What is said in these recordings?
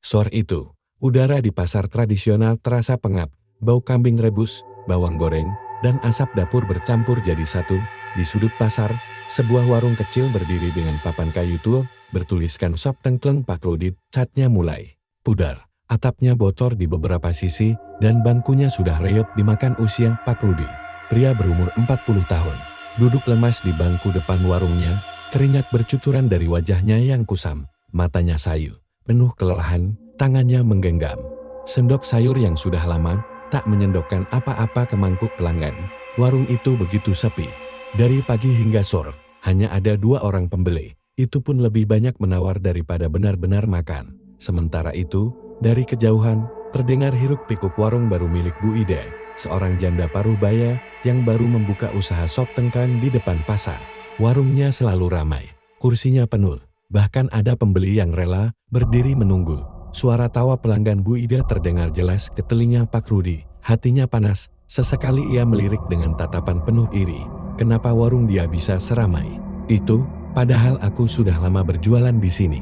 Sore itu, udara di pasar tradisional terasa pengap, bau kambing rebus, bawang goreng, dan asap dapur bercampur jadi satu. Di sudut pasar, sebuah warung kecil berdiri dengan papan kayu tua, bertuliskan Sop Tengkleng Pak Rudi. Catnya mulai pudar, atapnya bocor di beberapa sisi, dan bangkunya sudah reot dimakan usia. Pak Rudi, pria berumur 40 tahun, duduk lemas di bangku depan warungnya, keringat bercucuran dari wajahnya yang kusam, matanya sayu, penuh kelelahan, tangannya menggenggam sendok sayur yang sudah lama tak menyendokkan apa-apa ke mangkuk pelanggan. Warung itu begitu sepi. Dari pagi hingga sore, hanya ada 2 orang pembeli. Itu pun lebih banyak menawar daripada benar-benar makan. Sementara itu, dari kejauhan, terdengar hiruk-pikuk warung baru milik Bu Ida, seorang janda paruh baya yang baru membuka usaha sop tengkleng di depan pasar. Warungnya selalu ramai, kursinya penuh, bahkan ada pembeli yang rela berdiri menunggu. Suara tawa pelanggan Bu Ida terdengar jelas ke telinga Pak Rudi. Hatinya panas, sesekali ia melirik dengan tatapan penuh iri. Kenapa warung dia bisa seramai itu, padahal aku sudah lama berjualan di sini.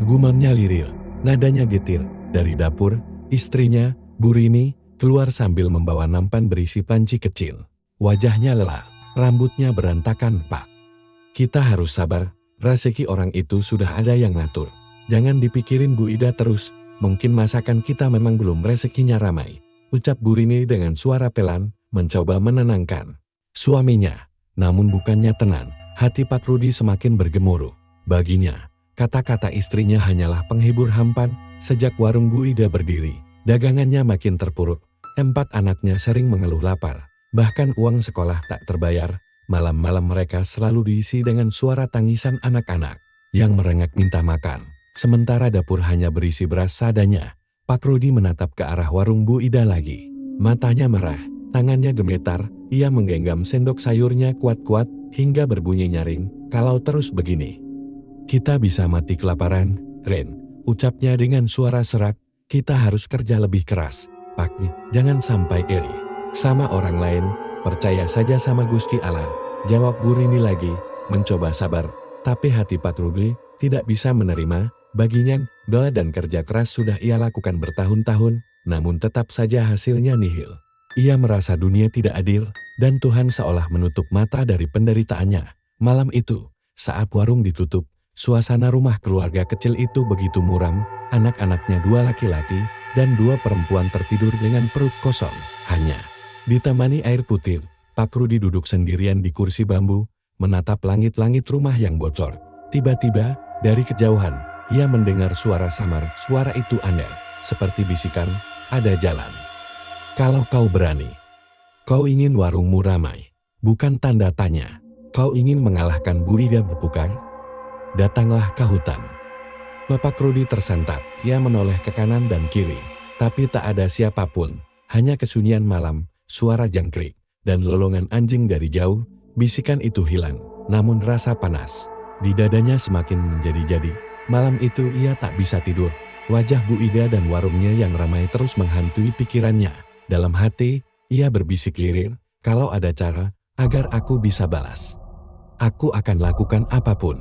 Gumannya liril, nadanya getir. Dari dapur, istrinya, Bu Rini, keluar sambil membawa nampan berisi panci kecil. Wajahnya lelah, rambutnya berantakan. Pak, kita harus sabar, rezeki orang itu sudah ada yang ngatur. Jangan dipikirin Bu Ida terus, mungkin masakan kita memang belum rezekinya ramai, ucap Bu Rini dengan suara pelan, mencoba menenangkan suaminya. Namun bukannya tenang, hati Pak Rudi semakin bergemuruh. Baginya, kata-kata istrinya hanyalah penghibur hampan. Sejak warung Bu Ida berdiri, dagangannya makin terpuruk. 4 anaknya sering mengeluh lapar, bahkan uang sekolah tak terbayar. Malam-malam mereka selalu diisi dengan suara tangisan anak-anak yang merengek minta makan. Sementara dapur hanya berisi beras seadanya. Pak Rudi menatap ke arah warung Bu Ida lagi. Matanya merah, tangannya gemetar, ia menggenggam sendok sayurnya kuat-kuat hingga berbunyi nyaring. Kalau terus begini, kita bisa mati kelaparan, Ren, ucapnya dengan suara serak. Kita harus kerja lebih keras, Pak, jangan sampai iri sama orang lain, percaya saja sama Gusti Allah, jawab Bu Rini lagi, mencoba sabar. Tapi hati Pak Rudi tidak bisa menerima. Baginya, doa dan kerja keras sudah ia lakukan bertahun-tahun, namun tetap saja hasilnya nihil. Ia merasa dunia tidak adil, dan Tuhan seolah menutup mata dari penderitaannya. Malam itu, saat warung ditutup, suasana rumah keluarga kecil itu begitu muram. Anak-anaknya 2 laki-laki dan 2 perempuan tertidur dengan perut kosong. Hanya ditemani air putih, Pak Rudi duduk sendirian di kursi bambu, menatap langit-langit rumah yang bocor. Tiba-tiba, dari kejauhan, ia mendengar suara samar. Suara itu aneh, seperti bisikan, ada jalan. Kalau kau berani, kau ingin warungmu ramai, bukan tanda tanya. Kau ingin mengalahkan Bu Ida bukan? Datanglah ke hutan. Bapak Rudi tersentak, ia menoleh ke kanan dan kiri, tapi tak ada siapapun, hanya kesunyian malam, suara jangkrik, dan lolongan anjing dari jauh. Bisikan itu hilang, namun rasa panas di dadanya semakin menjadi-jadi. Malam itu ia tak bisa tidur. Wajah Bu Ida dan warungnya yang ramai terus menghantui pikirannya. Dalam hati, ia berbisik lirih, kalau ada cara agar aku bisa balas, aku akan lakukan apapun.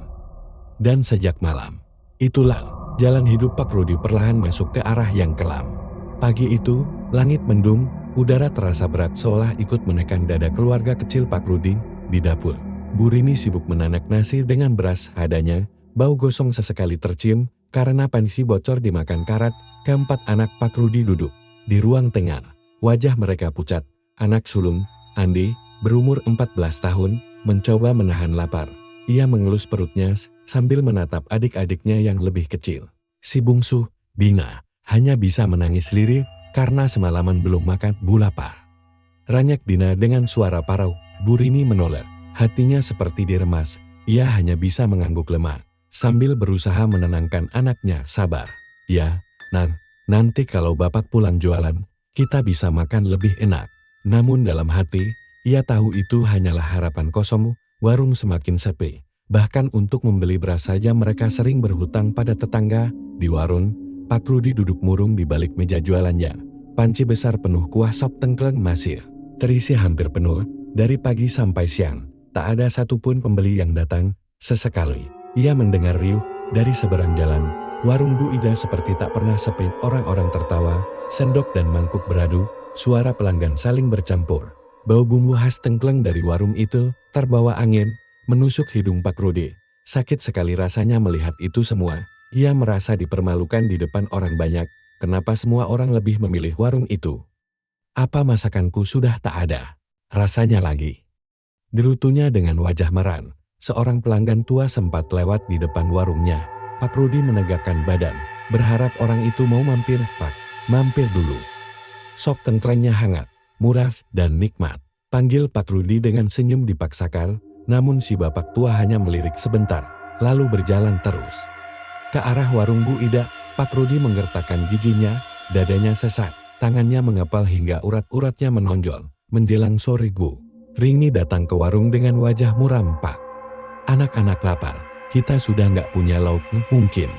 Dan sejak malam itulah, jalan hidup Pak Rudi perlahan masuk ke arah yang kelam. Pagi itu, langit mendung, udara terasa berat seolah ikut menekan dada keluarga kecil Pak Rudi. Di dapur, Bu Rini sibuk menanak nasi dengan beras adanya. Bau gosong sesekali tercium, karena panci bocor dimakan karat. Keempat anak Pak Rudi duduk di ruang tengah. Wajah mereka pucat. Anak sulung, Andi, berumur 14 tahun, mencoba menahan lapar. Ia mengelus perutnya sambil menatap adik-adiknya yang lebih kecil. Si bungsu, Dina, hanya bisa menangis lirih karena semalaman belum makan. Bu lapar, ranyak Dina dengan suara parau. Bu Rini menoleh, hatinya seperti diremas. Ia hanya bisa mengangguk lemah sambil berusaha menenangkan anaknya. Sabar ya, nanti kalau bapak pulang jualan, kita bisa makan lebih enak. Namun dalam hati, ia tahu itu hanyalah harapan kosong. Warung semakin sepi. Bahkan untuk membeli beras saja mereka sering berhutang pada tetangga. Di warung, Pak Rudi duduk murung di balik meja jualannya. Panci besar penuh kuah sop tengkleng masih terisi hampir penuh. Dari pagi sampai siang, tak ada satupun pembeli yang datang. Sesekali, ia mendengar riuh dari seberang jalan. Warung Bu Ida seperti tak pernah sepi, orang-orang tertawa, sendok dan mangkuk beradu, suara pelanggan saling bercampur. Bau bumbu khas tengkleng dari warung itu terbawa angin, menusuk hidung Pak Rudi. Sakit sekali rasanya melihat itu semua. Ia merasa dipermalukan di depan orang banyak. Kenapa semua orang lebih memilih warung itu? Apa masakanku sudah tak ada rasanya lagi? Gerutunya dengan wajah meran. Seorang pelanggan tua sempat lewat di depan warungnya. Pak Rudi menegakkan badan, berharap orang itu mau mampir. Pak, mampir dulu. Sop tengklengnya hangat, murah, dan nikmat. Panggil Pak Rudi dengan senyum dipaksakan, namun si bapak tua hanya melirik sebentar, lalu berjalan terus. Ke arah warung Bu Ida, Pak Rudi menggertakkan giginya, dadanya sesak, tangannya mengepal hingga urat-uratnya menonjol. Menjelang sore Bu Rini datang ke warung dengan wajah muram. Pak, anak-anak lapar, kita sudah nggak punya lauk, mungkin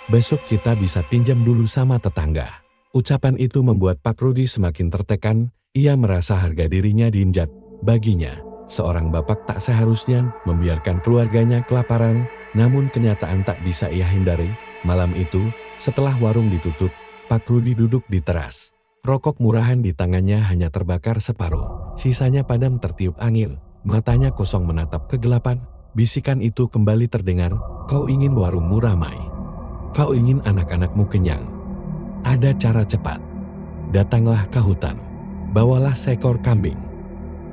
besok kita bisa pinjam dulu sama tetangga. Ucapan itu membuat Pak Rudi semakin tertekan, ia merasa harga dirinya diinjak. Baginya, seorang bapak tak seharusnya membiarkan keluarganya kelaparan, namun kenyataan tak bisa ia hindari. Malam itu, setelah warung ditutup, Pak Rudi duduk di teras. Rokok murahan di tangannya hanya terbakar separuh, sisanya padam tertiup angin. Matanya kosong menatap kegelapan, bisikan itu kembali terdengar, kau ingin warungmu ramai. Kau ingin anak-anakmu kenyang. Ada cara cepat. Datanglah ke hutan. Bawalah seekor kambing.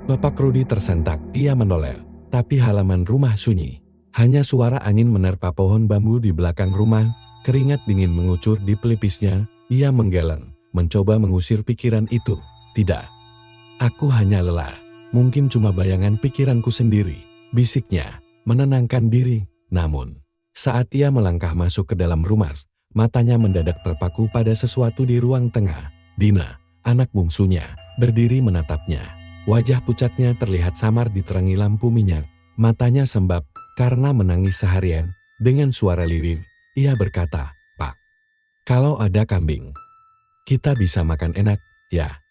Bapak Rudi tersentak, ia menoleh, tapi halaman rumah sunyi. Hanya suara angin menerpa pohon bambu di belakang rumah, keringat dingin mengucur di pelipisnya, ia menggeleng, mencoba mengusir pikiran itu. Tidak. Aku hanya lelah, mungkin cuma bayangan pikiranku sendiri, bisiknya, menenangkan diri. Namun, saat ia melangkah masuk ke dalam rumah, matanya mendadak terpaku pada sesuatu di ruang tengah. Dina, anak bungsunya, berdiri menatapnya. Wajah pucatnya terlihat samar diterangi lampu minyak. Matanya sembab karena menangis seharian. Dengan suara lirih, ia berkata, Pak, kalau ada kambing, kita bisa makan enak, ya.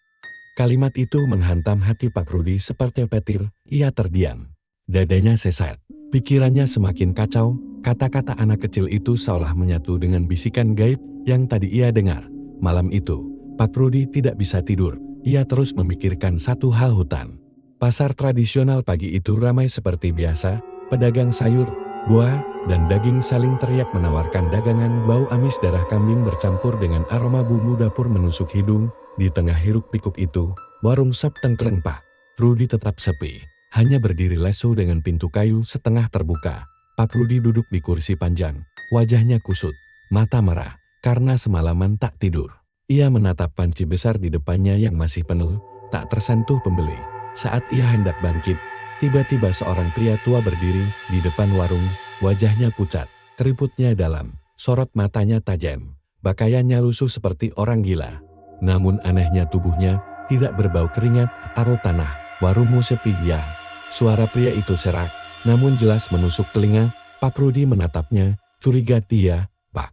Kalimat itu menghantam hati Pak Rudi seperti petir. Ia terdiam. Dadanya sesat. Pikirannya semakin kacau. Kata-kata anak kecil itu seolah menyatu dengan bisikan gaib yang tadi ia dengar. Malam itu, Pak Rudi tidak bisa tidur. Ia terus memikirkan satu hal. Hutan. Pasar tradisional pagi itu ramai seperti biasa. Pedagang sayur, buah, dan daging saling teriak menawarkan dagangan. Bau amis darah kambing bercampur dengan aroma bumbu dapur menusuk hidung. Di tengah hiruk pikuk itu, warung sop tengkleng Pak Rudi tetap sepi. Hanya berdiri lesu dengan pintu kayu setengah terbuka. Pak Rudi duduk di kursi panjang, wajahnya kusut, mata merah, karena semalaman tak tidur. Ia menatap panci besar di depannya yang masih penuh, tak tersentuh pembeli. Saat ia hendak bangkit, tiba-tiba seorang pria tua berdiri di depan warung, wajahnya pucat, keriputnya dalam, sorot matanya tajam, pakaiannya lusuh seperti orang gila. Namun anehnya tubuhnya tidak berbau keringat atau tanah. Warungmu sepi ya. Suara pria itu serak, namun jelas menusuk telinga. Pak Rudi menatapnya, curiga. Dia, Pak.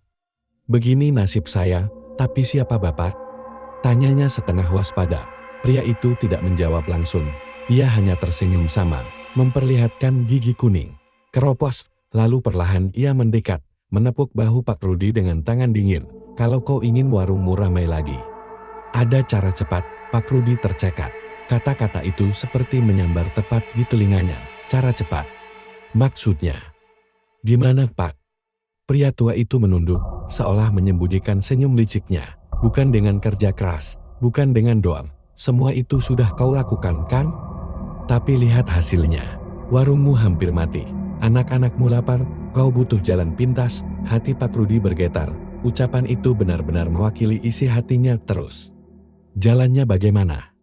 Begini nasib saya, tapi siapa bapak? Tanyanya setengah waspada. Pria itu tidak menjawab langsung. Ia hanya tersenyum samar, memperlihatkan gigi kuning. Keropos, lalu perlahan ia mendekat, menepuk bahu Pak Rudi dengan tangan dingin. Kalau kau ingin warungmu ramai lagi, ada cara cepat. Pak Rudi tercekat. Kata-kata itu seperti menyambar tepat di telinganya. Cara cepat. Maksudnya, gimana Pak? Pria tua itu menunduk, seolah menyembunyikan senyum liciknya. Bukan dengan kerja keras, bukan dengan doa. Semua itu sudah kau lakukan kan? Tapi lihat hasilnya. Warungmu hampir mati. Anak-anakmu lapar, kau butuh jalan pintas. Hati Pak Rudi bergetar. Ucapan itu benar-benar mewakili isi hatinya. Terus, jalannya bagaimana?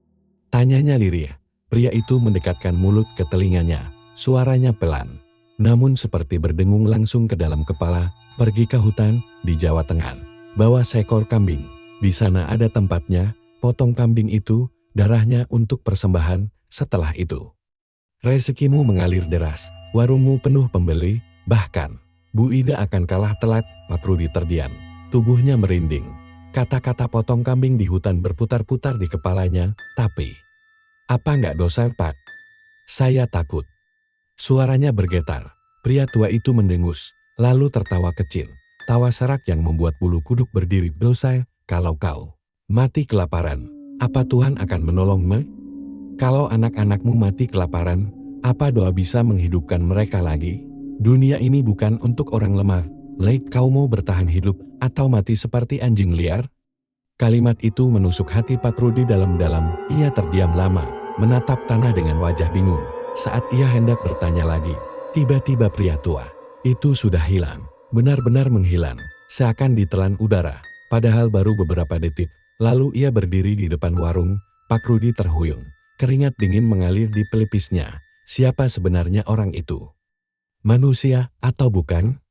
Tanyanya lirih. Pria itu mendekatkan mulut ke telinganya. Suaranya pelan, namun seperti berdengung langsung ke dalam kepala. Pergi ke hutan di Jawa Tengah. Bawa seekor kambing. Di sana ada tempatnya. Potong kambing itu, darahnya untuk persembahan. Setelah itu, rezekimu mengalir deras. Warungmu penuh pembeli. Bahkan, Bu Ida akan kalah telak. Pak Rudi terdiam. Tubuhnya merinding. Kata-kata potong kambing di hutan berputar-putar di kepalanya. Tapi, apa nggak dosa Pak? Saya takut. Suaranya bergetar. Pria tua itu mendengus, lalu tertawa kecil. tawa serak yang membuat bulu kuduk berdiri. Dosa, kalau kau mati kelaparan, apa Tuhan akan menolongmu? Kalau anak-anakmu mati kelaparan, apa doa bisa menghidupkan mereka lagi? Dunia ini bukan untuk orang lemah. Laik kau mau bertahan hidup atau mati seperti anjing liar? Kalimat itu menusuk hati Pak Rudi dalam-dalam. Ia terdiam lama, menatap tanah dengan wajah bingung. Saat ia hendak bertanya lagi, tiba-tiba pria tua itu sudah hilang, benar-benar menghilang, seakan ditelan udara. Padahal baru beberapa detik, lalu ia berdiri di depan warung. Pak Rudi terhuyung, keringat dingin mengalir di pelipisnya. Siapa sebenarnya orang itu? Manusia atau bukan?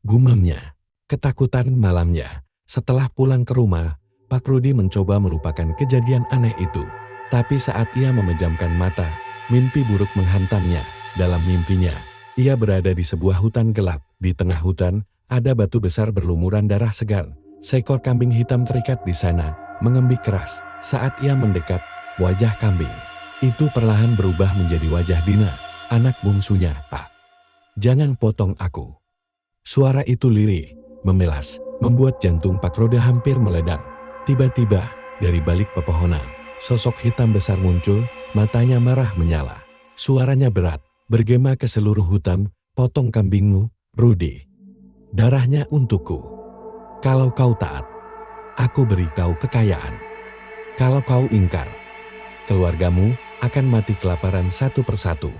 Gumamnya. Ketakutan malamnya. Setelah pulang ke rumah, Pak Rudi mencoba melupakan kejadian aneh itu. Tapi saat ia memejamkan mata, mimpi buruk menghantamnya. Dalam mimpinya, ia berada di sebuah hutan gelap. Di tengah hutan, ada batu besar berlumuran darah segar. Seekor kambing hitam terikat di sana, mengembik keras. Saat ia mendekat, wajah kambing itu perlahan berubah menjadi wajah Dina, anak bungsunya. Pak, jangan potong aku. Suara itu lirih, memelas, membuat jantung Pak Rudi hampir meledak. Tiba-tiba, dari balik pepohonan, sosok hitam besar muncul, matanya merah menyala. Suaranya berat, bergema ke seluruh hutan, potong kambingmu, Rudi. Darahnya untukku. Kalau kau taat, aku beri kau kekayaan. Kalau kau ingkar, keluargamu akan mati kelaparan satu persatu.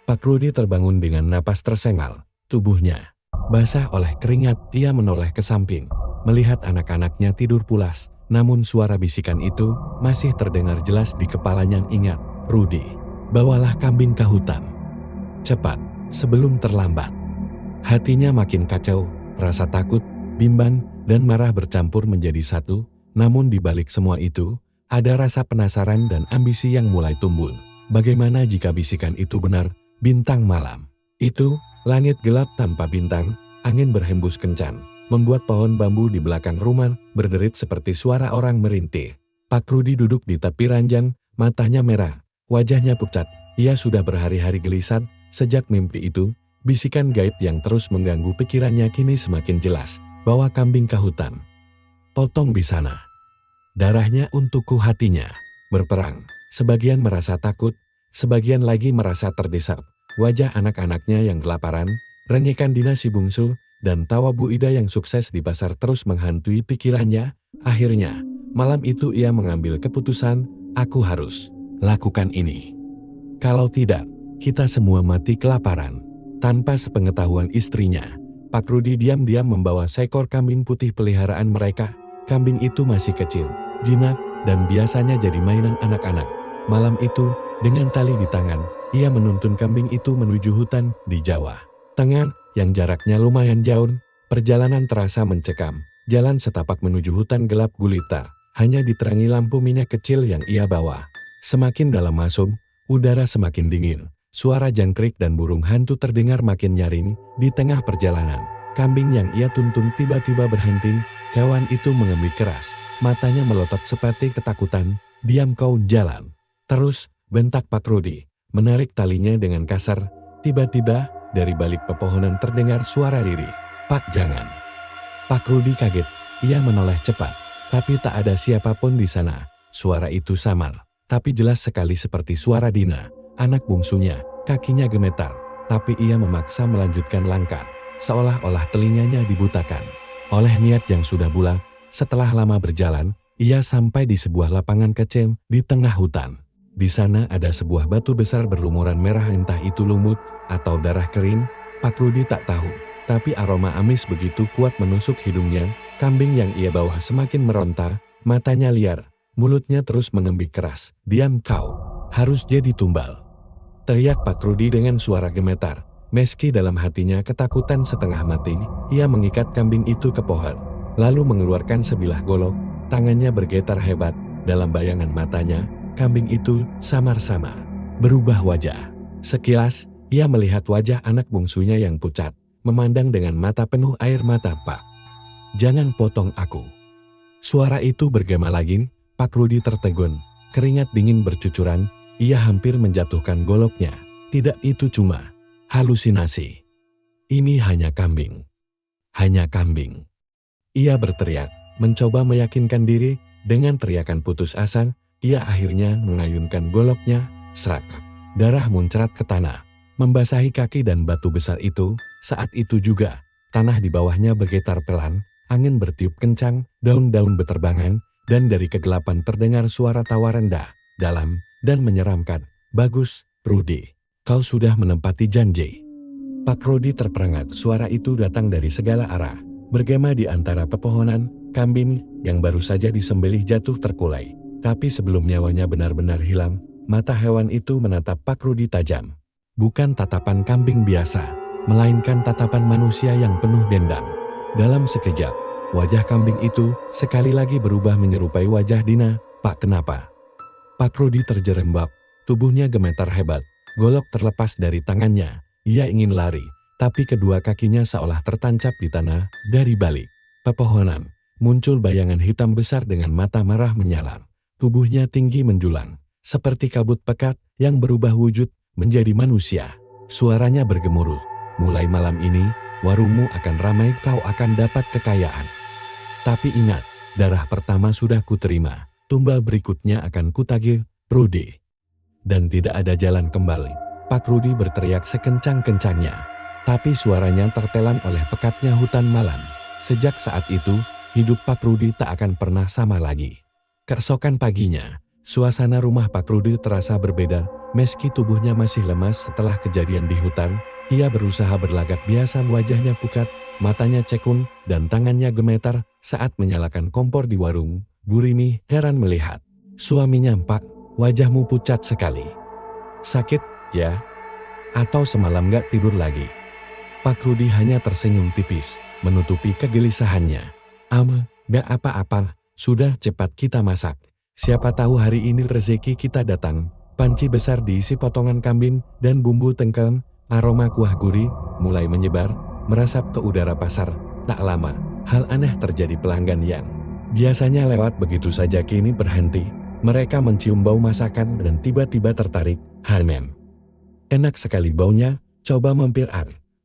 Pak Rudi terbangun dengan napas tersengal, tubuhnya basah oleh keringat. Ia menoleh ke samping, melihat anak-anaknya tidur pulas. Namun suara bisikan itu masih terdengar jelas di kepalanya. Ingat, Rudi, bawalah kambing ke hutan. Cepat, sebelum terlambat. Hatinya makin kacau, rasa takut, bimbang, dan marah bercampur menjadi satu. Namun di balik semua itu, ada rasa penasaran dan ambisi yang mulai tumbuh. Bagaimana jika bisikan itu benar? Bintang malam itu, langit gelap tanpa bintang, angin berhembus kencang, membuat pohon bambu di belakang rumah berderit seperti suara orang merintih. Pak Rudi duduk di tepi ranjang, matanya merah, wajahnya pucat. Ia sudah berhari-hari gelisah sejak mimpi itu. Bisikan gaib yang terus mengganggu pikirannya kini semakin jelas. Bawa kambing ke hutan. Potong di sana. Darahnya untukku. Hatinya berperang. Sebagian merasa takut, sebagian lagi merasa terdesak. Wajah anak-anaknya yang kelaparan, renyekan Dina si bungsu, dan tawa Bu Ida yang sukses di pasar terus menghantui pikirannya. Akhirnya, malam itu ia mengambil keputusan, aku harus lakukan ini. Kalau tidak, kita semua mati kelaparan. Tanpa sepengetahuan istrinya, Pak Rudi diam-diam membawa seekor kambing putih peliharaan mereka. Kambing itu masih kecil, jinak, dan biasanya jadi mainan anak-anak. Malam itu, dengan tali di tangan, ia menuntun kambing itu menuju hutan di Jawa Tengah, yang jaraknya lumayan jauh. Perjalanan terasa mencekam. Jalan setapak menuju hutan gelap gulita, hanya diterangi lampu minyak kecil yang ia bawa. Semakin dalam masuk, udara semakin dingin. Suara jangkrik dan burung hantu terdengar makin nyaring. Di tengah perjalanan, kambing yang ia tuntun tiba-tiba berhenti. Hewan itu mengemik keras, matanya melotot seperti ketakutan. Diam kau, jalan terus, bentak Pak Rudi, menarik talinya dengan kasar. Tiba-tiba, dari balik pepohonan terdengar suara lirih. Pak, jangan. Pak Rudi kaget, ia menoleh cepat, tapi tak ada siapapun di sana. Suara itu samar, tapi jelas sekali seperti suara Dina, anak bungsunya. Kakinya gemetar, tapi ia memaksa melanjutkan langkah, seolah-olah telinganya dibutakan oleh niat yang sudah bulat. Setelah lama berjalan, ia sampai di sebuah lapangan kecil di tengah hutan. Di sana ada sebuah batu besar berlumuran merah, entah itu lumut atau darah kering. Pak Rudi tak tahu, tapi aroma amis begitu kuat menusuk hidungnya. Kambing yang ia bawa semakin meronta, matanya liar, mulutnya terus mengembik keras. Diam kau, harus jadi tumbal, teriak Pak Rudi dengan suara gemetar. Meski dalam hatinya ketakutan setengah mati, ia mengikat kambing itu ke pohon, lalu mengeluarkan sebilah golok. Tangannya bergetar hebat. Dalam bayangan matanya, kambing itu samar-samar berubah wajah. Sekilas, ia melihat wajah anak bungsunya yang pucat, memandang dengan mata penuh air mata. Pak, jangan potong aku. Suara itu bergema lagi. Pak Rudi tertegun, keringat dingin bercucuran. Ia hampir menjatuhkan goloknya. Tidak, itu cuma halusinasi. Ini hanya kambing. hanya kambing. Ia berteriak, mencoba meyakinkan diri. Dengan teriakan putus asa, ia akhirnya mengayunkan goloknya, serak. Darah muncrat ke tanah, membasahi kaki dan batu besar itu. Saat itu juga, tanah di bawahnya bergetar pelan, angin bertiup kencang, daun-daun beterbangan, dan dari kegelapan terdengar suara tawa rendah, dalam, dan menyeramkan. "Bagus, Rudy. Kau sudah menempati janji." Pak Rudy terperangak. Suara itu datang dari segala arah, bergema di antara pepohonan. Kambing yang baru saja disembelih jatuh terkulai. Tapi sebelum nyawanya benar-benar hilang, mata hewan itu menatap Pak Rudy tajam. Bukan tatapan kambing biasa, melainkan tatapan manusia yang penuh dendam. Dalam sekejap, wajah kambing itu sekali lagi berubah menyerupai wajah Dina. "Pak, kenapa?" Pak Rudy terjerembab, tubuhnya gemetar hebat. Golok terlepas dari tangannya. Ia ingin lari, tapi kedua kakinya seolah tertancap di tanah. Dari balik pepohonan, muncul bayangan hitam besar dengan mata merah menyala. Tubuhnya tinggi menjulang, seperti kabut pekat yang berubah wujud menjadi manusia. Suaranya bergemuruh, "Mulai malam ini, warungmu akan ramai, kau akan dapat kekayaan. Tapi ingat, darah pertama sudah kuterima, tumbal berikutnya akan kutagih, Rudy." Dan tidak ada jalan kembali. Pak Rudy berteriak sekencang-kencangnya, tapi suaranya tertelan oleh pekatnya hutan malam. Sejak saat itu, hidup Pak Rudy tak akan pernah sama lagi. Keesokan paginya, suasana rumah Pak Rudy terasa berbeda. Meski tubuhnya masih lemas setelah kejadian di hutan, ia berusaha berlagak biasa. Wajahnya pucat, matanya cekung, dan tangannya gemetar saat menyalakan kompor di warung. Bu Rini heran melihat suaminya. "Pak, wajahmu pucat sekali. Sakit, ya? Atau semalam gak tidur lagi?" Pak Rudy hanya tersenyum tipis, menutupi kegelisahannya. Gak apa-apa, sudah cepat kita masak. Siapa tahu hari ini rezeki kita datang." Panci besar diisi potongan kambing dan bumbu tengkleng. Aroma kuah gurih mulai menyebar, merasap ke udara pasar. Tak lama, hal aneh terjadi. Pelanggan yang biasanya lewat begitu saja kini berhenti. Mereka mencium bau masakan dan tiba-tiba tertarik. "Harmem, enak sekali baunya, coba mampir,"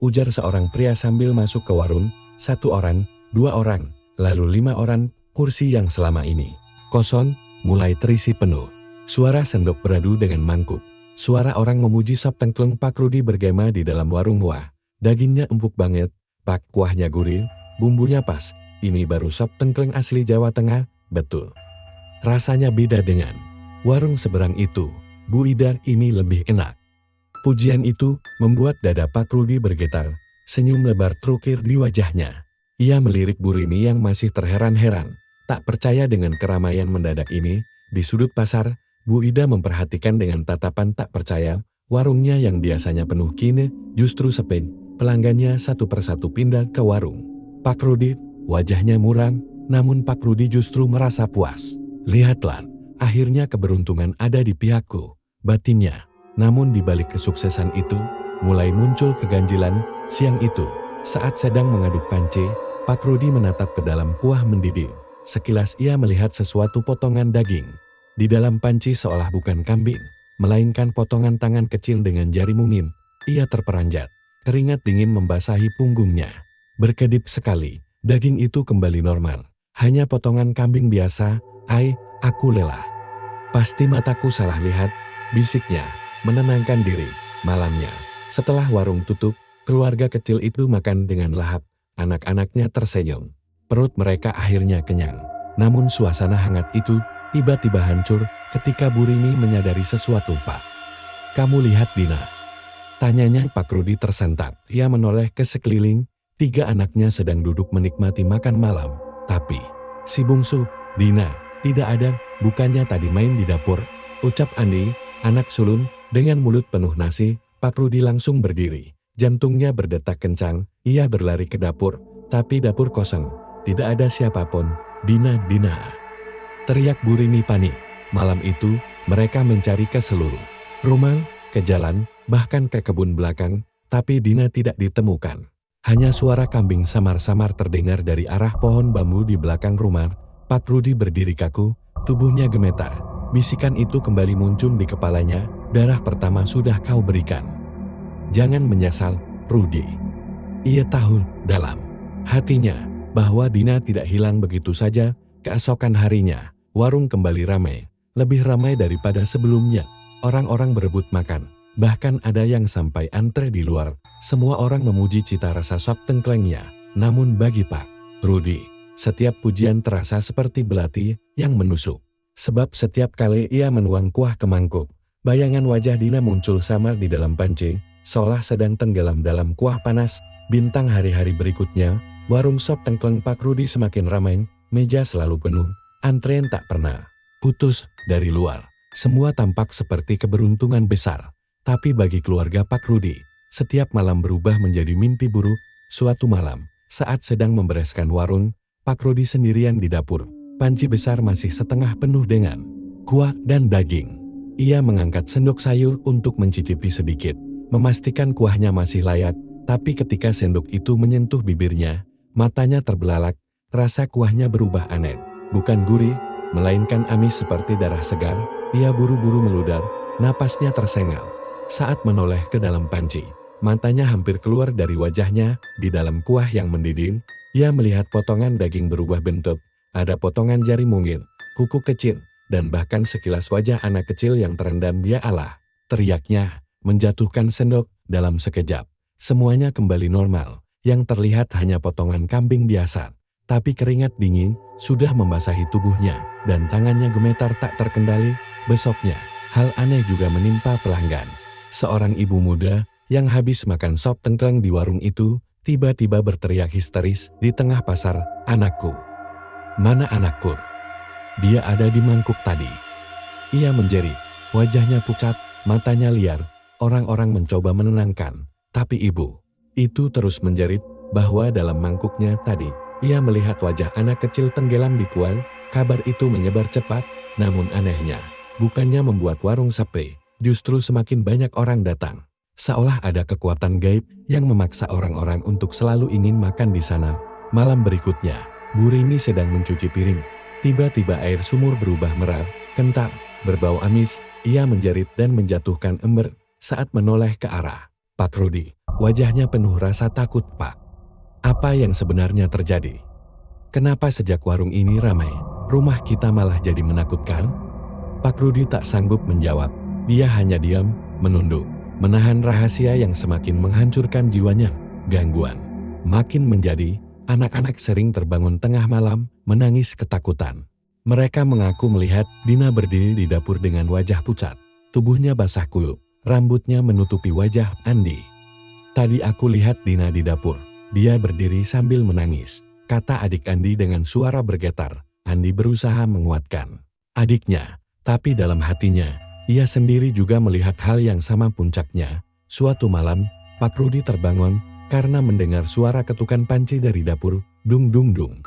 ujar seorang pria sambil masuk ke warung. 1 orang, 2 orang, lalu 5 orang. Kursi yang selama ini kosong mulai terisi penuh. Suara sendok beradu dengan mangkuk. Suara orang memuji sop tengkleng. Pak Rudy bergema di dalam warung. "Wah, dagingnya empuk banget, Pak, kuahnya gurih, bumbunya pas. Ini baru sop tengkleng asli Jawa Tengah, betul. Rasanya beda dengan warung seberang itu. Bu Ida, ini lebih enak." Pujian itu membuat dada Pak Rudy bergetar. Senyum lebar terukir di wajahnya. Ia melirik Bu Rini yang masih terheran-heran, tak percaya dengan keramaian mendadak ini. Di sudut pasar, Bu Ida memperhatikan dengan tatapan tak percaya. Warungnya yang biasanya penuh kini justru sepi. Pelanggannya satu persatu pindah ke warung Pak Rudy. Wajahnya muram, namun Pak Rudy justru merasa puas. "Lihatlah, akhirnya keberuntungan ada di pihakku," batinnya. Namun di balik kesuksesan itu, mulai muncul keganjilan. Siang itu, saat sedang mengaduk panci, Pak Rudy menatap ke dalam kuah mendidih. Sekilas ia melihat sesuatu potongan daging di dalam panci, seolah bukan kambing, melainkan potongan tangan kecil dengan jari mungil. Ia terperanjat, keringat dingin membasahi punggungnya. Berkedip sekali, daging itu kembali normal. "Hanya potongan kambing biasa, aku lelah. Pasti mataku salah lihat," bisiknya, menenangkan diri. Malamnya, setelah warung tutup, keluarga kecil itu makan dengan lahap. Anak-anaknya tersenyum. Perut mereka akhirnya kenyang. Namun suasana hangat itu tiba-tiba hancur ketika Bu Rini menyadari sesuatu. "Pak, kamu lihat Dina?" tanyanya. Pak Rudy tersentak. Ia menoleh ke sekeliling. 3 anaknya sedang duduk menikmati makan malam. Tapi si bungsu, Dina, tidak ada. "Bukannya tadi main di dapur?" ucap Andi, anak sulung, dengan mulut penuh nasi. Pak Rudy langsung berdiri. Jantungnya berdetak kencang. Ia berlari ke dapur, tapi dapur kosong. Tidak ada siapapun. "Dina, Dina!" teriak Bu Rini panik. Malam itu, mereka mencari ke seluruh rumah, ke jalan, bahkan ke kebun belakang, tapi Dina tidak ditemukan. Hanya suara kambing samar-samar terdengar dari arah pohon bambu di belakang rumah. Pak Rudy berdiri kaku, tubuhnya gemetar. Bisikan itu kembali muncul di kepalanya. "Darah pertama sudah kau berikan. Jangan menyesal, Rudy." Ia tahu, dalam hatinya bahwa Dina tidak hilang begitu saja. Keesokan harinya, warung kembali ramai, lebih ramai daripada sebelumnya. Orang-orang berebut makan, bahkan ada yang sampai antre di luar. Semua orang memuji cita rasa sop tengklengnya. Namun bagi Pak Rudi, setiap pujian terasa seperti belati yang menusuk. Sebab setiap kali ia menuang kuah ke mangkuk, bayangan wajah Dina muncul samar di dalam panci, seolah sedang tenggelam dalam kuah panas. Bintang hari-hari berikutnya, warung sop tengkleng Pak Rudi semakin ramai, meja selalu penuh, antrean tak pernah putus. Dari luar, semua tampak seperti keberuntungan besar. Tapi bagi keluarga Pak Rudi, setiap malam berubah menjadi mimpi buruk. Suatu malam, saat sedang membereskan warung, Pak Rudi sendirian di dapur. Panci besar masih setengah penuh dengan kuah dan daging. Ia mengangkat sendok sayur untuk mencicipi sedikit, memastikan kuahnya masih layak. Tapi ketika sendok itu menyentuh bibirnya, matanya terbelalak. Rasa kuahnya berubah aneh, bukan gurih, melainkan amis seperti darah segar. Ia buru-buru meludar, napasnya tersengal. Saat menoleh ke dalam panci, matanya hampir keluar dari wajahnya. Di dalam kuah yang mendidih, ia melihat potongan daging berubah bentuk. Ada potongan jari mungil, kuku kecil, dan bahkan sekilas wajah anak kecil yang terendam. Ya Allah, teriaknya, menjatuhkan sendok. Dalam sekejap, semuanya kembali normal. Yang terlihat hanya potongan kambing biasa. Tapi keringat dingin sudah membasahi tubuhnya, dan tangannya gemetar tak terkendali. Besoknya, hal aneh juga menimpa pelanggan. Seorang ibu muda yang habis makan sop tengkleng di warung itu, tiba-tiba berteriak histeris di tengah pasar, "Anakku! Mana anakku? Dia ada di mangkuk tadi." Ia menjerit, wajahnya pucat, matanya liar. Orang-orang mencoba menenangkan, tapi ibu itu terus menjerit bahwa dalam mangkuknya tadi, ia melihat wajah anak kecil tenggelam di kuah. Kabar itu menyebar cepat, namun anehnya, bukannya membuat warung sepi, justru semakin banyak orang datang. Seolah ada kekuatan gaib yang memaksa orang-orang untuk selalu ingin makan di sana. Malam berikutnya, Bu Rini sedang mencuci piring. Tiba-tiba air sumur berubah merah, kental, berbau amis. Ia menjerit dan menjatuhkan ember. Saat menoleh ke arah Pak Rudi, wajahnya penuh rasa takut. "Pak, apa yang sebenarnya terjadi? Kenapa sejak warung ini ramai, rumah kita malah jadi menakutkan?" Pak Rudi tak sanggup menjawab. Dia hanya diam, menunduk, menahan rahasia yang semakin menghancurkan jiwanya. Gangguan makin menjadi. Anak-anak sering terbangun tengah malam, menangis ketakutan. Mereka mengaku melihat Dina berdiri di dapur dengan wajah pucat. Tubuhnya basah kuyup, rambutnya menutupi wajah Andi. "Tadi aku lihat Dina di dapur. Dia berdiri sambil menangis," kata adik Andi dengan suara bergetar. Andi berusaha menguatkan adiknya, tapi dalam hatinya, ia sendiri juga melihat hal yang sama. Puncaknya, suatu malam, Pak Rudi terbangun karena mendengar suara ketukan panci dari dapur. Dung dung dung.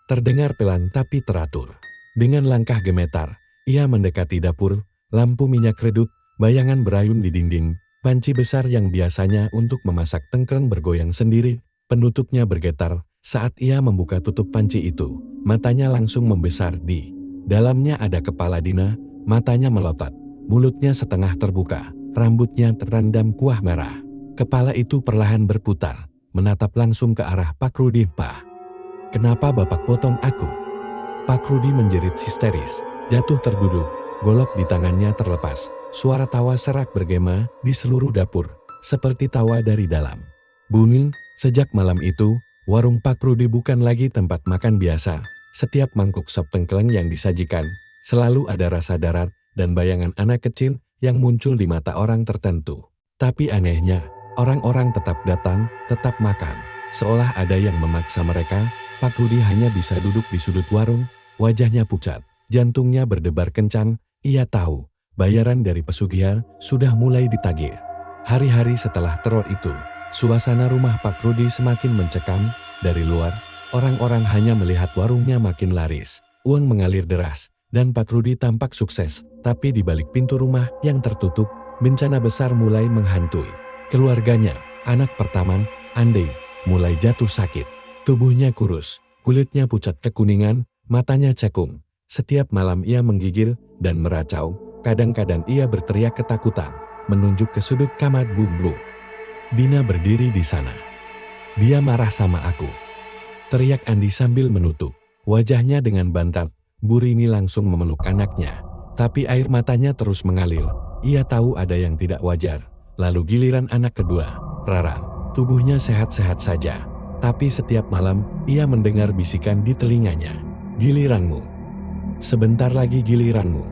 Terdengar pelan tapi teratur. Dengan langkah gemetar, ia mendekati dapur. Lampu minyak redup, bayangan berayun di dinding. Panci besar yang biasanya untuk memasak tengkleng bergoyang sendiri. Penutupnya bergetar. Saat ia membuka tutup panci itu, matanya langsung membesar. Di dalamnya ada kepala Dina. Matanya melotot, mulutnya setengah terbuka, rambutnya terendam kuah merah. Kepala itu perlahan berputar, menatap langsung ke arah Pak Rudi. "Pak, kenapa Bapak potong aku?" Pak Rudi menjerit histeris, jatuh terduduk, golok di tangannya terlepas. Suara tawa serak bergema di seluruh dapur, seperti tawa dari dalam bumi. Sejak malam itu, warung Pak Rudi bukan lagi tempat makan biasa. Setiap mangkuk sop tengkleng yang disajikan, selalu ada rasa darat dan bayangan anak kecil yang muncul di mata orang tertentu. Tapi anehnya, orang-orang tetap datang, tetap makan. Seolah ada yang memaksa mereka. Pak Rudi hanya bisa duduk di sudut warung, wajahnya pucat, jantungnya berdebar kencang. Ia tahu, bayaran dari pesugihan sudah mulai ditagih. Hari-hari setelah teror itu, suasana rumah Pak Rudi semakin mencekam. Dari luar, orang-orang hanya melihat warungnya makin laris, uang mengalir deras, dan Pak Rudi tampak sukses. Tapi di balik pintu rumah yang tertutup, bencana besar mulai menghantui keluarganya. Anak pertama, Andi, mulai jatuh sakit. Tubuhnya kurus, kulitnya pucat kekuningan, matanya cekung. Setiap malam ia menggigil dan meracau. Kadang-kadang ia berteriak ketakutan, menunjuk ke sudut kamar. "Bublu, Dina berdiri di sana. Dia marah sama aku. teriak Andi sambil menutup wajahnya dengan bantal. Bu Rini langsung memeluk anaknya, tapi air matanya terus mengalir. Ia tahu ada yang tidak wajar. Lalu giliran anak kedua, Rara. Tubuhnya sehat-sehat saja, tapi setiap malam ia mendengar bisikan di telinganya. Giliranmu. Sebentar lagi giliranmu.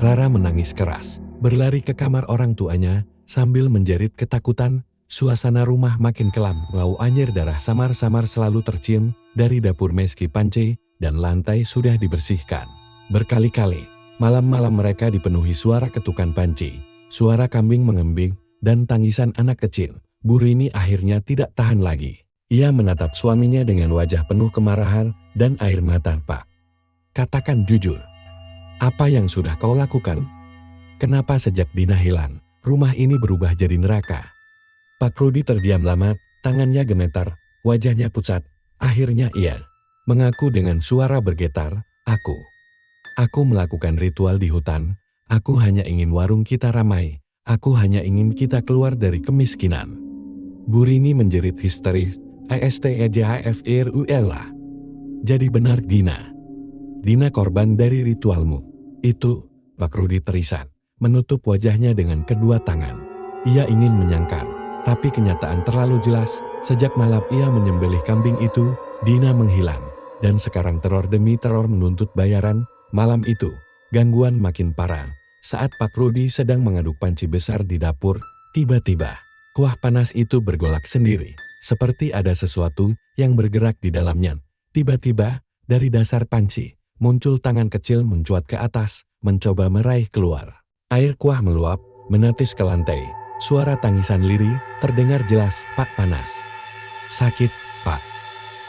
Rara menangis keras, berlari ke kamar orang tuanya, sambil menjerit ketakutan. Suasana rumah makin kelam, bau anyir darah samar-samar selalu tercium dari dapur meski panci dan lantai sudah dibersihkan. Berkali-kali, malam-malam mereka dipenuhi suara ketukan panci, suara kambing mengembing, dan tangisan anak kecil. Bu Rini akhirnya tidak tahan lagi. Ia menatap suaminya dengan wajah penuh kemarahan dan air mata. Pak, katakan jujur. Apa yang sudah kau lakukan? Kenapa sejak Dina hilang, rumah ini berubah jadi neraka? Pak Rudi terdiam lama, tangannya gemetar, wajahnya pucat. Akhirnya ia mengaku dengan suara bergetar, Aku melakukan ritual di hutan. Aku hanya ingin warung kita ramai. Aku hanya ingin kita keluar dari kemiskinan. Bu Rini menjerit histeris, ASTEJHFIRUL. Jadi benar Dina. Dina korban dari ritualmu. Itu, Pak Rudi terisak, menutup wajahnya dengan kedua tangan. Ia ingin menyangkal, tapi kenyataan terlalu jelas. Sejak malam ia menyembelih kambing itu, Dina menghilang. Dan sekarang teror demi teror menuntut bayaran. Malam itu, gangguan makin parah. Saat Pak Rudi sedang mengaduk panci besar di dapur, tiba-tiba, kuah panas itu bergolak sendiri. Seperti ada sesuatu yang bergerak di dalamnya. Tiba-tiba, dari dasar panci, muncul tangan kecil mencuat ke atas, mencoba meraih keluar. Air kuah meluap, menetes ke lantai. Suara tangisan lirih terdengar jelas, Pak panas. Sakit, Pak.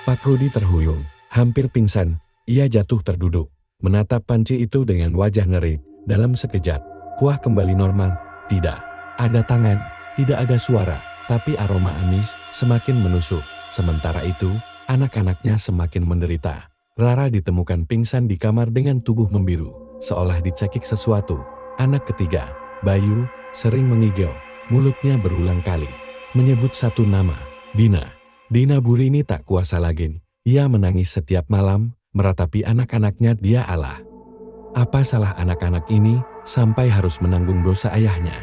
Pak Rudi terhuyung, hampir pingsan. Ia jatuh terduduk, menatap panci itu dengan wajah ngeri. Dalam sekejap, kuah kembali normal. Tidak ada tangan, tidak ada suara, tapi aroma amis semakin menusuk. Sementara itu, anak-anaknya semakin menderita. Rara ditemukan pingsan di kamar dengan tubuh membiru, seolah dicekik sesuatu. Anak ketiga, Bayu, sering mengigau. Mulutnya berulang kali menyebut satu nama, Dina. Dina. Bu Rini tak kuasa lagi. Ia menangis setiap malam, meratapi anak-anaknya. Dia Allah. Apa salah anak-anak ini sampai harus menanggung dosa ayahnya?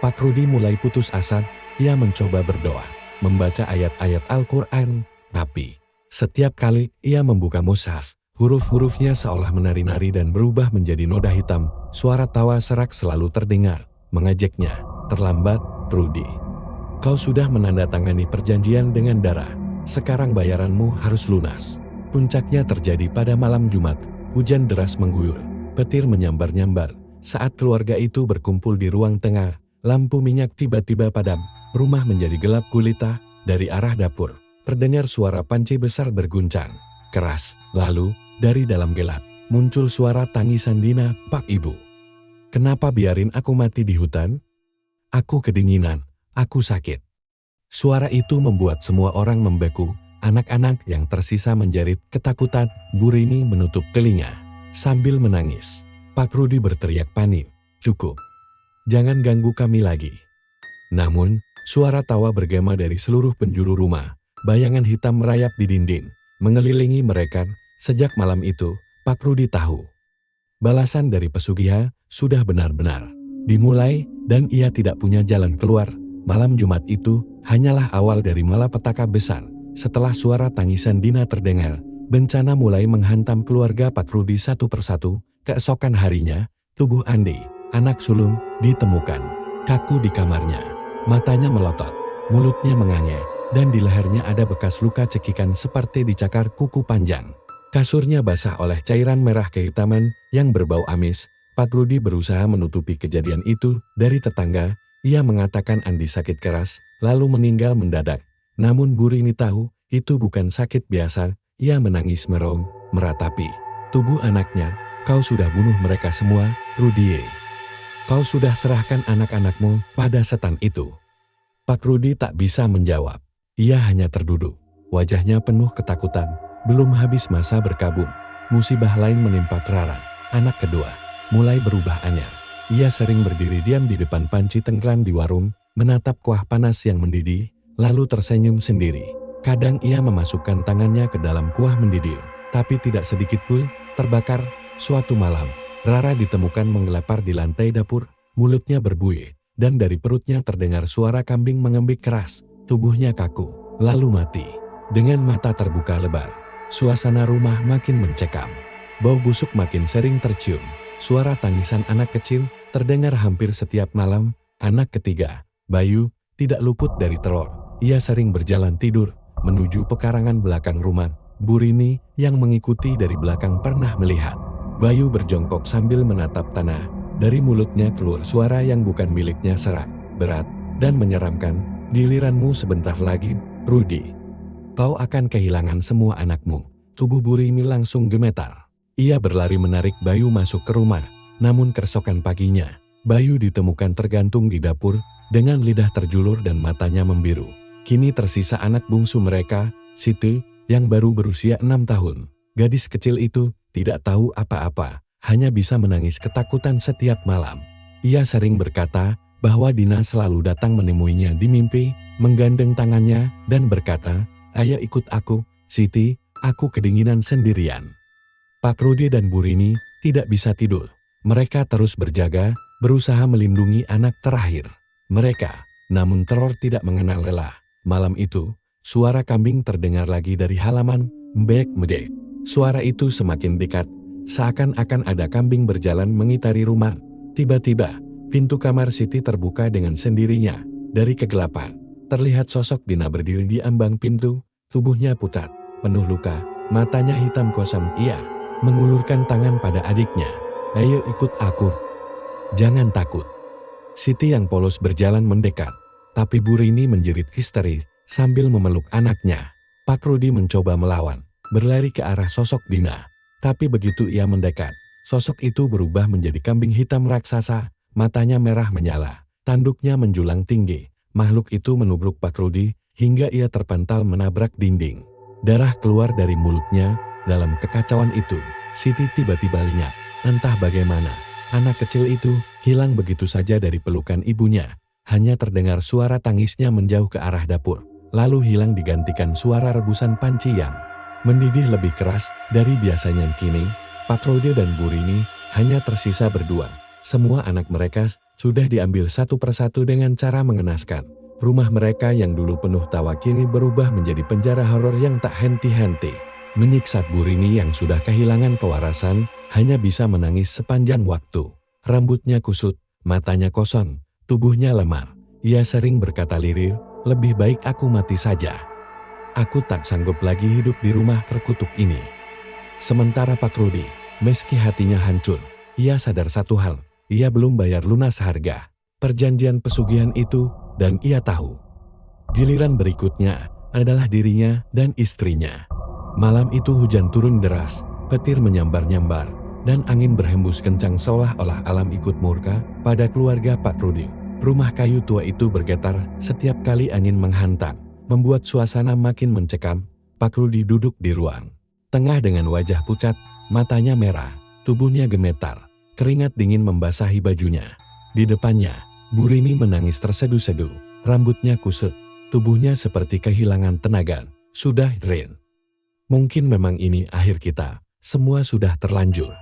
Pak Rudi mulai putus asa. Ia mencoba berdoa, membaca ayat-ayat Al-Quran, tapi setiap kali ia membuka mushaf, huruf-hurufnya seolah menari-nari dan berubah menjadi noda hitam. Suara tawa serak selalu terdengar, mengejeknya. Terlambat, Rudi. Kau sudah menandatangani perjanjian dengan darah. Sekarang bayaranmu harus lunas. Puncaknya terjadi pada malam Jumat. Hujan deras mengguyur, petir menyambar-nyambar. Saat keluarga itu berkumpul di ruang tengah, lampu minyak tiba-tiba padam. Rumah menjadi gelap gulita. Dari arah dapur, terdengar suara panci besar berguncang keras. Lalu, dari dalam gelap, muncul suara tangisan Dina. Pak Ibu, kenapa biarin aku mati di hutan? Aku kedinginan, aku sakit. Suara itu membuat semua orang membeku. Anak-anak yang tersisa menjerit ketakutan. Bu Rini menutup telinga sambil menangis. Pak Rudi berteriak panik, cukup. Jangan ganggu kami lagi. Namun, suara tawa bergema dari seluruh penjuru rumah. Bayangan hitam merayap di dinding, mengelilingi mereka. Sejak malam itu, Pak Rudi tahu. Balasan dari pesugihan sudah benar-benar dimulai dan ia tidak punya jalan keluar. Malam Jumat itu hanyalah awal dari malapetaka besar. Setelah suara tangisan Dina terdengar, bencana mulai menghantam keluarga Pak Rudi satu persatu. Keesokan harinya, tubuh Andi, anak sulung, ditemukan kaku di kamarnya. Matanya melotot, mulutnya menganga, dan di lehernya ada bekas luka cekikan seperti dicakar kuku panjang. Kasurnya basah oleh cairan merah kehitaman yang berbau amis. Pak Rudi berusaha menutupi kejadian itu dari tetangga. Ia mengatakan Andi sakit keras, lalu meninggal mendadak. Namun Bu Rini tahu, itu bukan sakit biasa. Ia menangis merong, meratapi tubuh anaknya. Kau sudah bunuh mereka semua, Rudi. Kau sudah serahkan anak-anakmu pada setan itu. Pak Rudi tak bisa menjawab. Ia hanya terduduk, wajahnya penuh ketakutan. Belum habis masa berkabung, musibah lain menimpa Rara, anak kedua. Mulai berubah anyar. Ia sering berdiri diam di depan panci tenggelam di warung, menatap kuah panas yang mendidih, lalu tersenyum sendiri. Kadang ia memasukkan tangannya ke dalam kuah mendidih, tapi tidak sedikit pun terbakar. Suatu malam, Rara ditemukan menggelepar di lantai dapur, mulutnya berbuih, dan dari perutnya terdengar suara kambing mengembik keras. Tubuhnya kaku, lalu mati. Dengan mata terbuka lebar, suasana rumah makin mencekam. Bau busuk makin sering tercium. Suara tangisan anak kecil terdengar hampir setiap malam. Anak ketiga, Bayu, tidak luput dari teror. Ia sering berjalan tidur menuju pekarangan belakang rumah. Burini yang mengikuti dari belakang pernah melihat Bayu berjongkok sambil menatap tanah. Dari mulutnya keluar suara yang bukan miliknya, serak, berat, dan menyeramkan. Giliranmu sebentar lagi, Rudi. Kau akan kehilangan semua anakmu. Tubuh Burini langsung gemetar. Ia berlari menarik Bayu masuk ke rumah. Namun keesokan paginya, Bayu ditemukan tergantung di dapur dengan lidah terjulur dan matanya membiru. Kini tersisa anak bungsu mereka, Siti, yang baru berusia 6 tahun. Gadis kecil itu tidak tahu apa-apa, hanya bisa menangis ketakutan setiap malam. Ia sering berkata bahwa Dina selalu datang menemuinya di mimpi, menggandeng tangannya dan berkata, "Ayo ikut aku, Siti, aku kedinginan sendirian." Pak Rudi dan Burini tidak bisa tidur. Mereka terus berjaga, berusaha melindungi anak terakhir mereka. Namun teror tidak mengenal lelah. Malam itu, suara kambing terdengar lagi dari halaman, mbek-medek. Suara itu semakin dekat, seakan-akan ada kambing berjalan mengitari rumah. Tiba-tiba, pintu kamar Siti terbuka dengan sendirinya. Dari kegelapan, terlihat sosok Dina berdiri di ambang pintu, tubuhnya pucat, penuh luka, matanya hitam kosong. Ia mengulurkan tangan pada adiknya. "Ayo ikut aku. Jangan takut." Siti yang polos berjalan mendekat, tapi Burini menjerit histeris sambil memeluk anaknya. Pak Rudi mencoba melawan, berlari ke arah sosok Dina. Tapi begitu ia mendekat, sosok itu berubah menjadi kambing hitam raksasa, matanya merah menyala, tanduknya menjulang tinggi. Makhluk itu menubruk Pak Rudi hingga ia terpental menabrak dinding. Darah keluar dari mulutnya. Dalam kekacauan itu, Siti tiba-tiba lenyap. Entah bagaimana, anak kecil itu hilang begitu saja dari pelukan ibunya. Hanya terdengar suara tangisnya menjauh ke arah dapur, lalu hilang digantikan suara rebusan panci yang mendidih lebih keras dari biasanya. Kini, Pak Rode dan Burini hanya tersisa berdua. Semua anak mereka sudah diambil satu persatu dengan cara mengenaskan. Rumah mereka yang dulu penuh tawa kini berubah menjadi penjara horor yang tak henti-henti. Menyiksa Burini yang sudah kehilangan kewarasan, hanya bisa menangis sepanjang waktu. Rambutnya kusut, matanya kosong, tubuhnya lemah. Ia sering berkata lirih, "Lebih baik aku mati saja. Aku tak sanggup lagi hidup di rumah terkutuk ini." Sementara Pak Rudi, meski hatinya hancur, ia sadar satu hal, ia belum bayar lunas harga perjanjian pesugihan itu, dan ia tahu giliran berikutnya adalah dirinya dan istrinya. Malam itu hujan turun deras, petir menyambar-nyambar, dan angin berhembus kencang seolah-olah alam ikut murka pada keluarga Pak Rudi. Rumah kayu tua itu bergetar setiap kali angin menghantam, membuat suasana makin mencekam. Pak Rudi duduk di ruang tengah dengan wajah pucat, matanya merah, tubuhnya gemetar, keringat dingin membasahi bajunya. Di depannya, Burini menangis terseduh-seduh, rambutnya kusut, tubuhnya seperti kehilangan tenaga. "Sudah, Rin. Mungkin memang ini akhir kita, semua sudah terlanjur."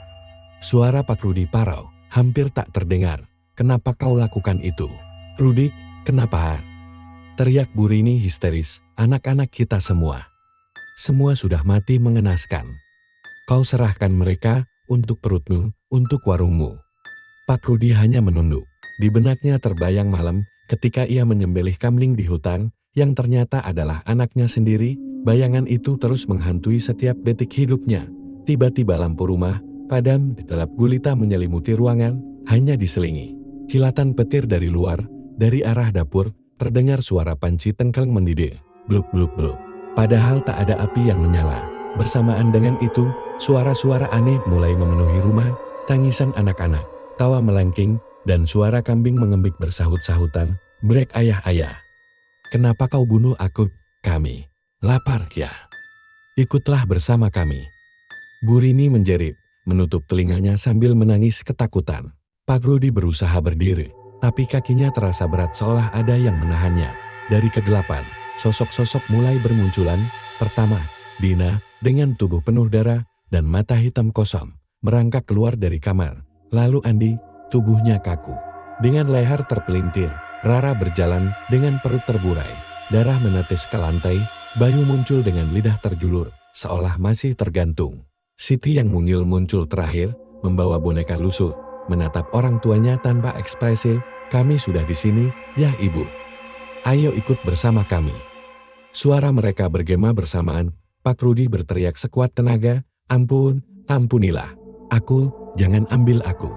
Suara Pak Rudi parau, hampir tak terdengar. "Kenapa kau lakukan itu? Rudi, kenapa?" teriak Burini histeris. "Anak-anak kita semua sudah mati mengenaskan. Kau serahkan mereka untuk perutmu, untuk warungmu." Pak Rudi hanya menunduk. Di benaknya terbayang malam ketika ia menyembelih kambing di hutan, yang ternyata adalah anaknya sendiri. Bayangan itu terus menghantui setiap detik hidupnya. Tiba-tiba lampu rumah padam, gelap gulita menyelimuti ruangan, hanya diselingi kilatan petir dari luar. Dari arah dapur, terdengar suara panci tengkleng mendidih, bluk-bluk-bluk. Padahal tak ada api yang menyala. Bersamaan dengan itu, suara-suara aneh mulai memenuhi rumah, tangisan anak-anak, tawa melengking, dan suara kambing mengembik bersahut-sahutan. "Brek ayah-ayah. Kenapa kau bunuh aku? Kami lapar ya. Ikutlah bersama kami." Burini menjerit, menutup telinganya sambil menangis ketakutan. Pak Rudi berusaha berdiri, tapi kakinya terasa berat seolah ada yang menahannya. Dari kegelapan, sosok-sosok mulai bermunculan. Pertama, Dina, dengan tubuh penuh darah dan mata hitam kosong, merangkak keluar dari kamar. Lalu Andi, tubuhnya kaku. Dengan leher terpelintir, Rara berjalan dengan perut terburai. Darah menetes ke lantai, Bayu muncul dengan lidah terjulur, seolah masih tergantung. Siti yang mungil muncul terakhir, membawa boneka lusuh, menatap orang tuanya tanpa ekspresi. Kami sudah di sini, ya ibu. Ayo ikut bersama kami. Suara mereka bergema bersamaan. Pak Rudi berteriak sekuat tenaga, ampun, ampunilah. Aku, jangan ambil aku.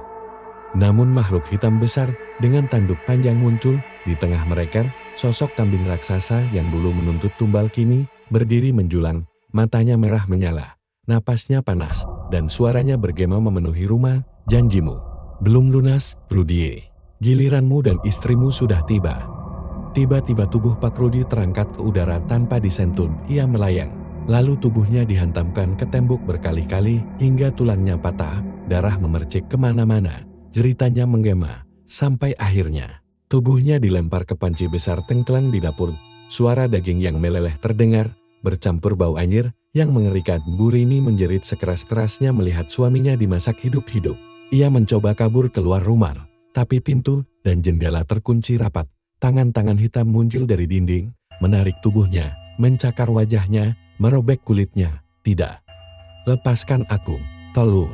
Namun makhluk hitam besar dengan tanduk panjang muncul di tengah mereka. Sosok kambing raksasa yang dulu menuntut tumbal kini berdiri menjulang, matanya merah menyala, napasnya panas, dan suaranya bergema memenuhi rumah. Janjimu belum lunas, Rudie. Giliranmu dan istrimu sudah tiba. Tiba-tiba tubuh Pak Rudi terangkat ke udara tanpa disentuh. Ia melayang, lalu tubuhnya dihantamkan ke tembok berkali-kali hingga tulangnya patah, darah memercik kemana-mana. Jeritanya menggema, sampai akhirnya tubuhnya dilempar ke panci besar tengkleng di dapur. Suara daging yang meleleh terdengar, bercampur bau anyir yang mengerikan. Bu Rini menjerit sekeras-kerasnya melihat suaminya dimasak hidup-hidup. Ia mencoba kabur keluar rumah, tapi pintu dan jendela terkunci rapat. Tangan-tangan hitam muncul dari dinding, menarik tubuhnya, mencakar wajahnya, merobek kulitnya. Tidak. Lepaskan aku, tolong.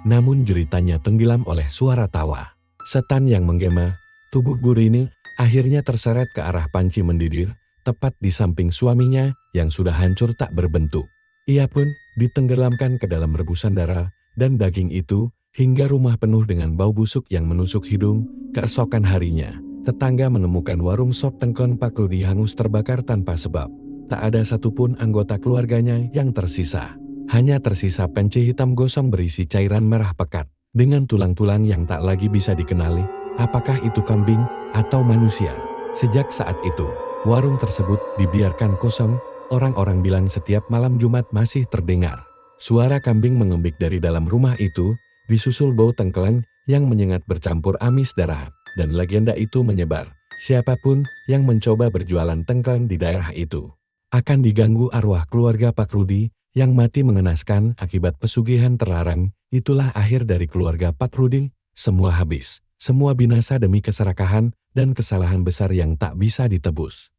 Namun jeritannya tenggelam oleh suara tawa. Setan yang menggema, tubuh Bu Rini akhirnya terseret ke arah panci mendidih, tepat di samping suaminya yang sudah hancur tak berbentuk. Ia pun ditenggelamkan ke dalam rebusan darah dan daging itu, hingga rumah penuh dengan bau busuk yang menusuk hidung. Keesokan harinya, tetangga menemukan warung sop tengkon Pak Rudi hangus terbakar tanpa sebab. Tak ada satupun anggota keluarganya yang tersisa. Hanya tersisa penci hitam gosong berisi cairan merah pekat, dengan tulang-tulang yang tak lagi bisa dikenali, apakah itu kambing atau manusia. Sejak saat itu, warung tersebut dibiarkan kosong. Orang-orang bilang setiap malam Jumat masih terdengar suara kambing mengembik dari dalam rumah itu, disusul bau tengkleng yang menyengat bercampur amis darah, dan legenda itu menyebar. Siapapun yang mencoba berjualan tengkleng di daerah itu akan diganggu arwah keluarga Pak Rudi yang mati mengenaskan akibat pesugihan terlarang. Itulah akhir dari keluarga Pak Rudi. Semua habis, semua binasa demi keserakahan dan kesalahan besar yang tak bisa ditebus.